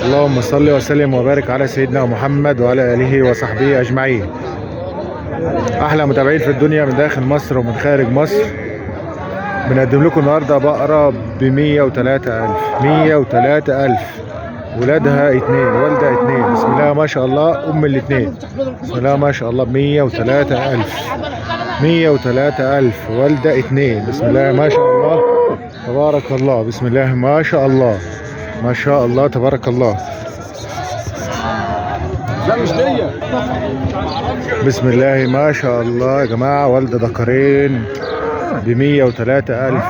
اللهم صل وسلم وبارك على سيدنا محمد وعلى آله وصحبه أجمعين. أحلى متابعين في الدنيا من داخل مصر ومن خارج مصر. بنقدم لكم النهارده بقرة ب 103,000. 103,000. ولادها اتنين، والدة اتنين. بسم الله ما شاء الله. أم الاتنين بسم الله ما شاء الله. 103,000. 103,000. والدة اتنين. بسم الله ما شاء الله تبارك الله. بسم الله ما شاء الله ما شاء الله تبارك الله. لا مش دي. بسم الله ما شاء الله يا جماعة. والدة ذكرين ب 103,000.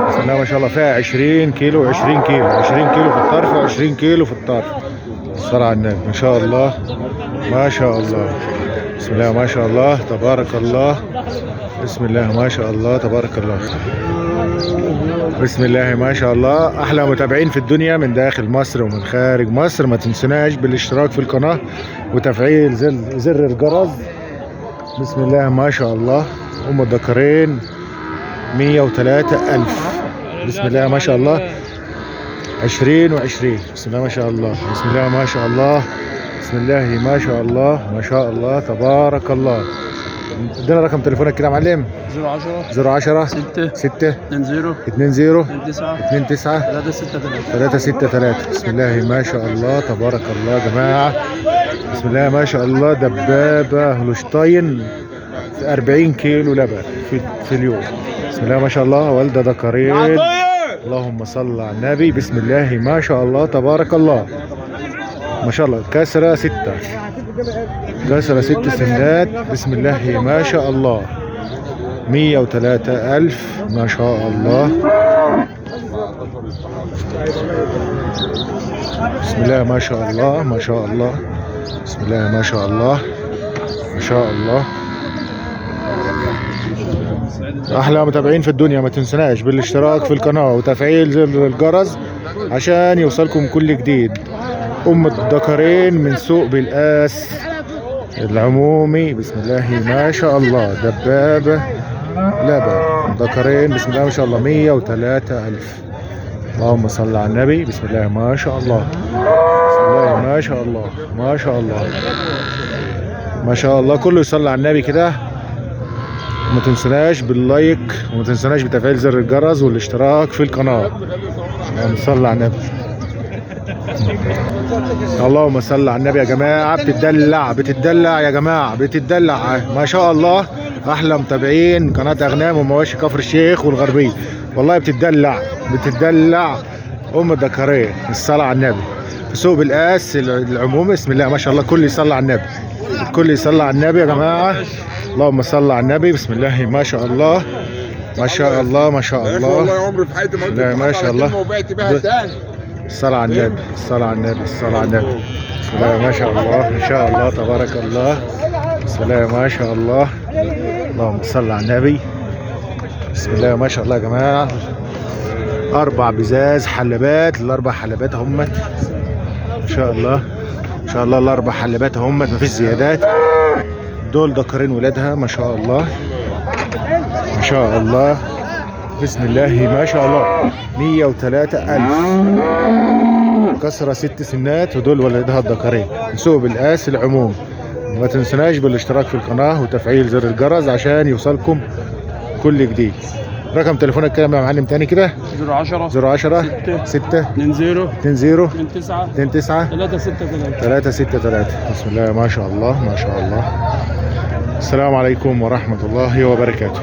بسم الله ما شاء الله. فيها 20 كيلو 20 كيلو 20 كيلو في الطرف و20 كيلو في الطرف. الصلاة على النبي ما شاء الله ما شاء الله. بسم الله ما شاء الله تبارك الله. بسم الله ما شاء الله تبارك الله. بسم الله ما شاء الله. احلى متابعين في الدنيا من داخل مصر ومن خارج مصر. ما تنسوناش بالاشتراك في القناة وتفعيل زر الجرس. بسم الله ما شاء الله. ام الذكرين 103,000. بسم الله ما شاء الله. 20 و20. بسم الله ما شاء الله. بسم الله ما شاء الله. بسم الله ما شاء الله ما شاء الله تبارك الله. ادينا رقم تليفونك كده يا معلم. 010 010 6 20 20 29 29 363. 363. بسم الله ما شاء الله تبارك الله يا جماعة. بسم الله ما شاء الله. دبابة هولشتاين 40 كيلو لبن في اليوم. بسم الله ما شاء الله. والدة ذكرين. اللهم صل على النبي. بسم الله ما شاء الله تبارك الله ما شاء الله. كسرة 6. كسرة 6 سنات. بسم الله ما شاء الله. 103,000 ما شاء الله. بسم الله ما شاء الله ما شاء الله. بسم الله ما شاء الله ما شاء الله. احلى متابعين في الدنيا. ما تنسناش بالاشتراك في القناة وتفعيل زر الجرس عشان يوصلكم كل جديد. ام الذكرين من سوق بالقاس العمومي. بسم الله ما شاء الله. دبابة لبن ذكرين. بسم الله ما شاء الله. 103,000. اللهم صل على النبي. بسم الله ما شاء الله. بسم الله ما شاء الله ما شاء الله ما شاء الله. كله يصلي على النبي كده. ما تنسوناش باللايك وما تنسوناش بتفعيل زر الجرس والاشتراك في القناة. اللهم صل على النبي. اللهم صل على النبي يا جماعة. بتدلع يا جماعة. بتدلع ما شاء الله. احلى متابعين قناة اغنام ومواشي كفر الشيخ والغربية. والله بتدلع. ام الذكرين. الصلاة على النبي. في سوق بالقاس العمومي. بسم الله ما شاء الله. كل يصلي على النبي. الكل يصلي على النبي يا جماعة. اللهم صل على النبي. بسم الله ما شاء الله ما شاء الله ما شاء الله. والله عمري في حياتي ما قلت ما شاء الله. وبعت بها تاني. الصلاة على النبي. الصلاة على النبي. الصلاة على النبي. بسم الله ما شاء الله ما شاء الله تبارك الله. بسم الله ما شاء الله. اللهم صل على النبي. بسم الله ما شاء الله يا جماعة. 4 بزاز حلبات. ال4 حلبات همت ما شاء الله ما شاء الله. ال4 حلبات همت مفيش زيادات. دول ذكرين ولادها ما شاء الله ما شاء الله. بسم الله ما شاء الله. 103,000. كسرة 6 سنات. ودول ولدها الذكرين. سوق بالقاس العموم. ما تنسوناش بالاشتراك في القناة وتفعيل زر الجرس عشان يوصلكم كل جديد. رقم تليفونك كده يا معلم تاني كده. 010 6 20 20 29 29 363. 363. بسم الله ما شاء الله ما شاء الله. السلام عليكم ورحمة الله وبركاته.